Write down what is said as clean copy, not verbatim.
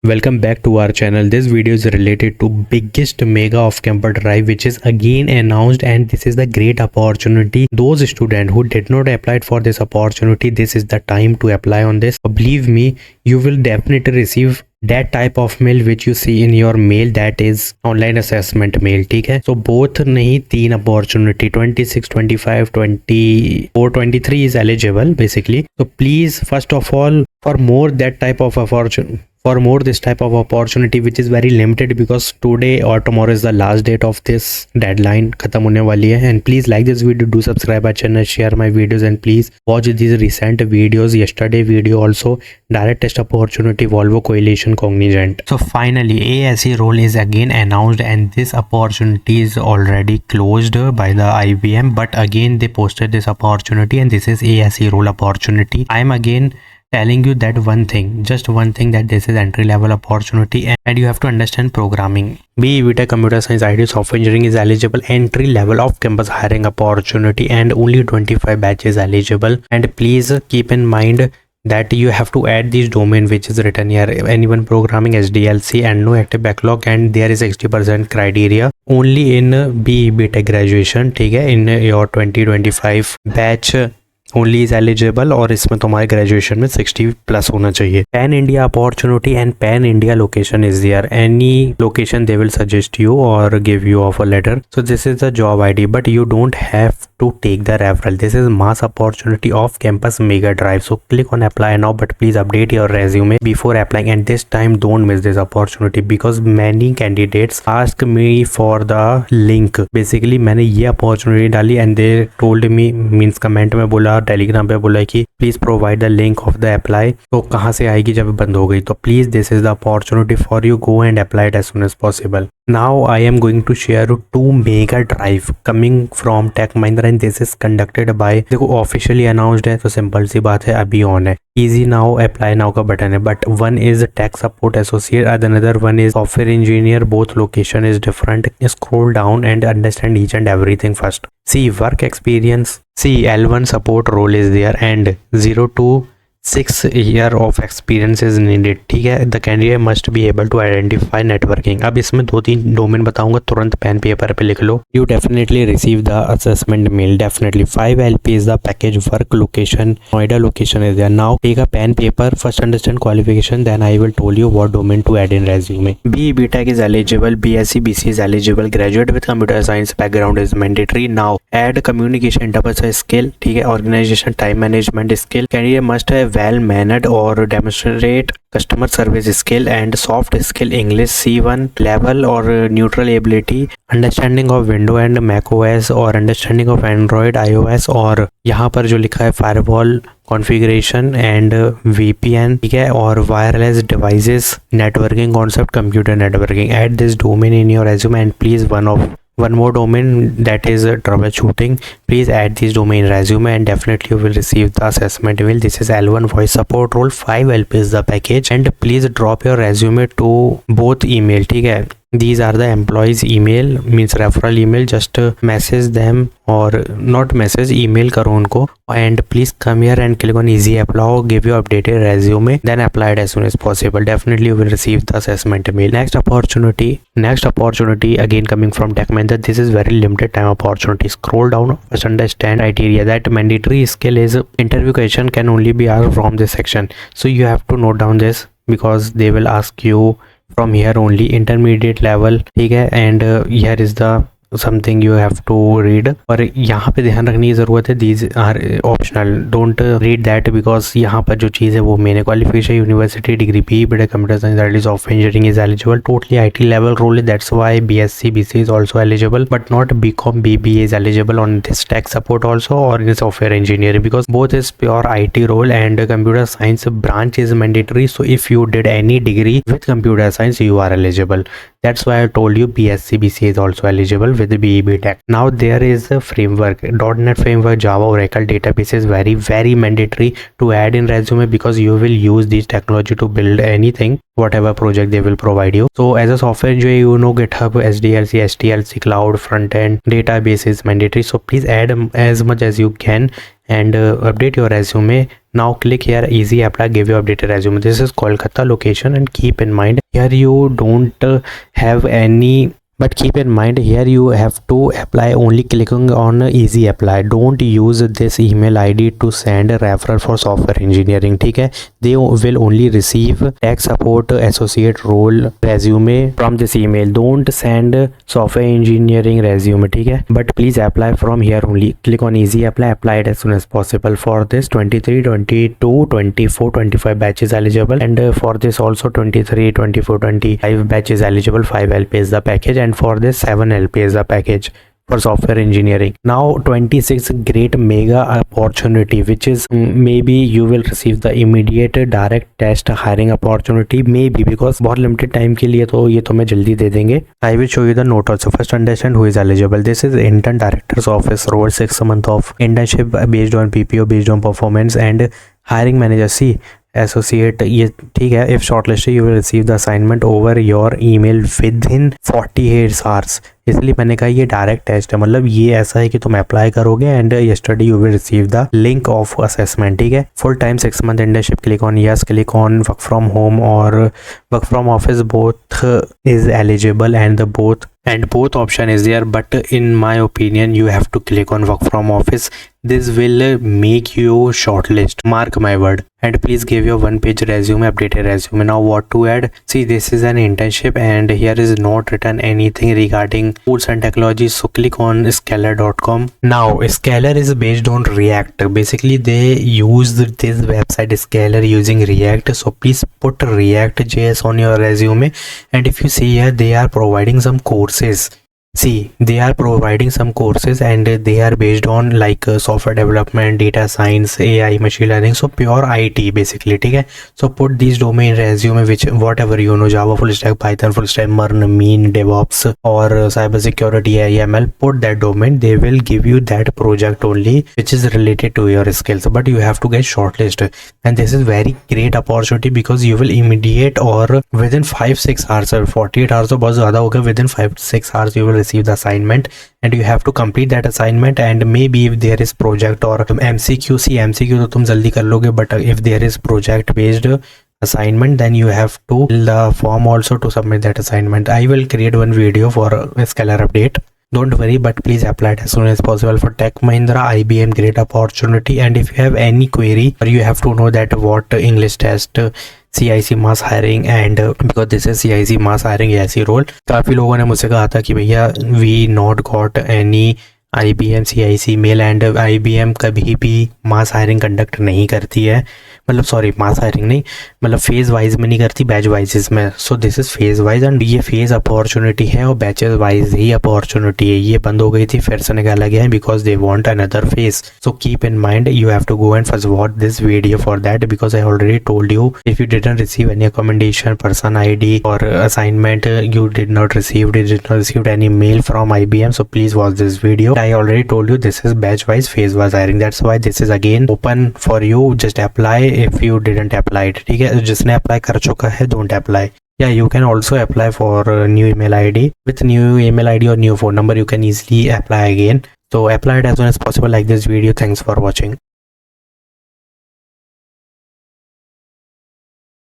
Welcome back to our channel. This video is related to biggest mega off-campus drive which is again announced, and this is the great opportunity. Those students who did not apply for this opportunity, this is the time to apply on this. Believe me, you will definitely receive that type of mail which you see in your mail, that is online assessment mail. ठीक है, so both नहीं, तीन opportunity 26, 25, 24, 23 is eligible basically. So please, first of all, for more that type of opportunity, for more this type of opportunity which is very limited, because today or tomorrow is the last date of this deadline, खत्म होने वाली है. And please like this video, do subscribe our channel, share my videos, and please watch these recent videos. Yesterday video also, direct test opportunity Volvo Coalition Cognizant. So finally ASE role is again announced, and this opportunity is already closed by the IBM, but again they posted this opportunity, and this is ASE role opportunity. I am again telling you that one thing, just one thing, that this is entry level opportunity and you have to understand programming. BE BTech Computer Science IT Software Engineering is eligible, entry level off campus hiring opportunity, and only 25 batches eligible. And please keep in mind that you have to add this domain which is written here, anyone programming SDLC, and no active backlog, and there is 60% criteria only in BE BTech graduation. ठीक है, in your 2025 batch only is eligible, और इसमें तुम्हारे graduation में 60 plus होना चाहिए. Pan India opportunity and pan India location is there. Any location they will suggest you और give you offer letter. So this is the job ID, but you don't have to take the referral. This is mass opportunity off campus mega drive. So click on apply now, but please update your resume before applying, and this time don't miss this opportunity because many candidates ask me for the link. Basically मैंने ये opportunity डाली and they told me, means comment में बोला, telegram पे बोला कि please provide the link of the apply. तो कहाँ से आएगी जब बंद हो गई? तो please this is the opportunity for you, go and apply it as soon as possible. Now I am going to share you 2 mega drive coming from Tech Mahindra, and this is conducted by, देखो officially announced है तो simple सी बात है, अभी on है. Easy now, apply now का button है, but one is tech support associate, another one is software engineer. Both location is different. Scroll down and understand each and everything first. See work experience, see L1 support role is there and 0 to 6 year of experience is needed. ठीक है, the candidate must be able to identify networking. अब इसमें 2-3 domain बताऊंगा, तुरंत pen paper पे लिख लो. You definitely receive the assessment mail, definitely 5 LP is the package. Work location Noida location is there. Now take a pen paper, first understand qualification, then I will tell you what domain to add in resume. BE BTech is eligible, BSc BC is eligible, graduate with computer science background is mandatory. Now add communication interpersonal skill, ठीक है, organisation time management skill. Candidate must have well mannered or demonstrate customer service skill and soft skill English C1 level or neutral ability, understanding of Windows and Mac OS or understanding of Android iOS, और यहाँ पर जो लिखा है firewall configuration and VPN, ठीक है, और wireless devices networking concept, computer networking. Add this domain in your resume, and please one more domain, that is troubleshooting. Please add this domain resume, and definitely you will receive the assessment mail. This is L1 voice support role, 5 LP is the package, and please drop your resume to both email. ठीक है, these are the employees email, means referral email. Just message them, or not message, email करो उनको, and please come here and click on easy apply, give your updated resume, then apply it as soon as possible. Definitely you will receive the assessment mail. Next opportunity again coming from Tech Mahindra. This is very limited time opportunity. Scroll down, first understand criteria. That mandatory skill is interview question can only be asked from this section, so you have to note down this because they will ask you from here only. Intermediate level, ठीक है, and here is the something you have to read. और यहाँ पे ध्यान रखने की ज़रूरत है, these are optional, don't read that because यहाँ पर जो चीज़ है वो main qualification university degree BE BTech computer science that is of engineering is eligible. Totally IT level role, that's why BSc BC is also eligible, but not BCom BBA is eligible on this tech support also or in software engineering, because both is pure IT role and computer science branch is mandatory. So if you did any degree with computer science, you are eligible. That's why I told you BSc BC is also eligible with BEB Tech. Now there is a framework, .NET framework, Java, Oracle database is very mandatory to add in resume, because you will use this technology to build anything, whatever project they will provide you. So as a software engineer, you know GitHub, SDLC, STLC, cloud, front end, database is mandatory. So please add as much as you can and update your resume. Now click here, easy apply, give your updated resume. This is Kolkata location, and keep in mind here you don't have any, but keep in mind here you have to apply only clicking on easy apply. Don't use this email ID to send a referral for software engineering, ठीक है? They will only receive tech support associate role resume from this email. Don't send software engineering resume, ठीक है? But please apply from here only. Click on easy apply, apply it as soon as possible. For this 23, 22, 24, 25 batches eligible, and for this also 23, 24, 25 batches eligible. 5 LP is the package, and for this 7 LP is the package for software engineering. Now 26 great mega opportunity, which is maybe you will receive the immediate direct test hiring opportunity, maybe, because बहुत limited time के लिए तो ये तुम्हें जल्दी दे देंगे. I will show you the note also. First, understand who is eligible. This is intern director's office role, 6 months of internship based on PPO, based on performance, and hiring manager. See, associate, ये ठीक है. If shortlisted you will receive the assignment over your email with in 48 hours. इसलिए मैंने कहा ये direct test है, मतलब ये ऐसा है कि तुम अप्लाई करोगे and yesterday you will receive the link of assessment, ठीक है. Full time 6 month internship, click on yes, click on work from home और work from office, both is eligible and both option is there, but in my opinion you have to click on work from office. This will make you shortlist, mark my word. And please give your 1-page resume, updated resume. Now what to add? See, this is an internship and here is not written anything regarding tools and technologies, so click on Scalar.com. Now Scalar is based on React. Basically they use this website Scalar using React, so please put React.js on your resume. And if you see here, they are providing some courses. See, they are providing some courses and they are based on like software development, data science, AI, machine learning, so pure IT basically, ठीक है. So put these domain resume which whatever you know, Java full stack, Python full stack, MERN, Mean, DevOps or cyber security, AML, put that domain. They will give you that project only which is related to your skills, but you have to get shortlisted. And this is very great opportunity because you will immediate or within 5-6 hours or 48 hours तो बहुत ज़्यादा होगा, within 5-6 hours you will receive the assignment and you have to complete that assignment. And maybe if there is project or MCQ, see MCQ तो तुम जल्दी कर लोगे, but if there is project based assignment then you have to fill the form also to submit that assignment. I will create one video for a Scalar update, don't worry, but please apply it as soon as possible. For Tech Mahindra, IBM, great opportunity. And if you have any query or you have to know that what English test, CIC mass hiring, and because this is CIC mass hiring ऐसी role, काफ़ी लोगों ने मुझसे कहा था कि भैया we not got any IBM CIC mail, and IBM कभी भी मास हायरिंग कंडक्ट नहीं करती है, मतलब सॉरी मास हायरिंग नहीं, मतलब फेज़ वाइज में नहीं करती, बैच वाइज में. So this is phase wise and ये फेज़ अपॉर्चुनिटी है और बैचेस वाइज ही अपॉर्चुनिटी है. ये बंद हो गई थी, फिर से निकाला गया है because they want another phase. So keep in mind, you have to go and first watch this video for that, because I already told you if you didn't receive any accommodation, person ID और assignment, you did not receive any mail from IBM, so please watch this video. I already told you this is batch wise, phase wise hiring, that's why this is again open for you. Just apply if you didn't apply it, ठीक है. जिसने apply कर चुका है don't apply. Yeah, you can also apply for new email ID. With new email ID or new phone number you can easily apply again. So apply it as soon as possible like this video. Thanks for watching.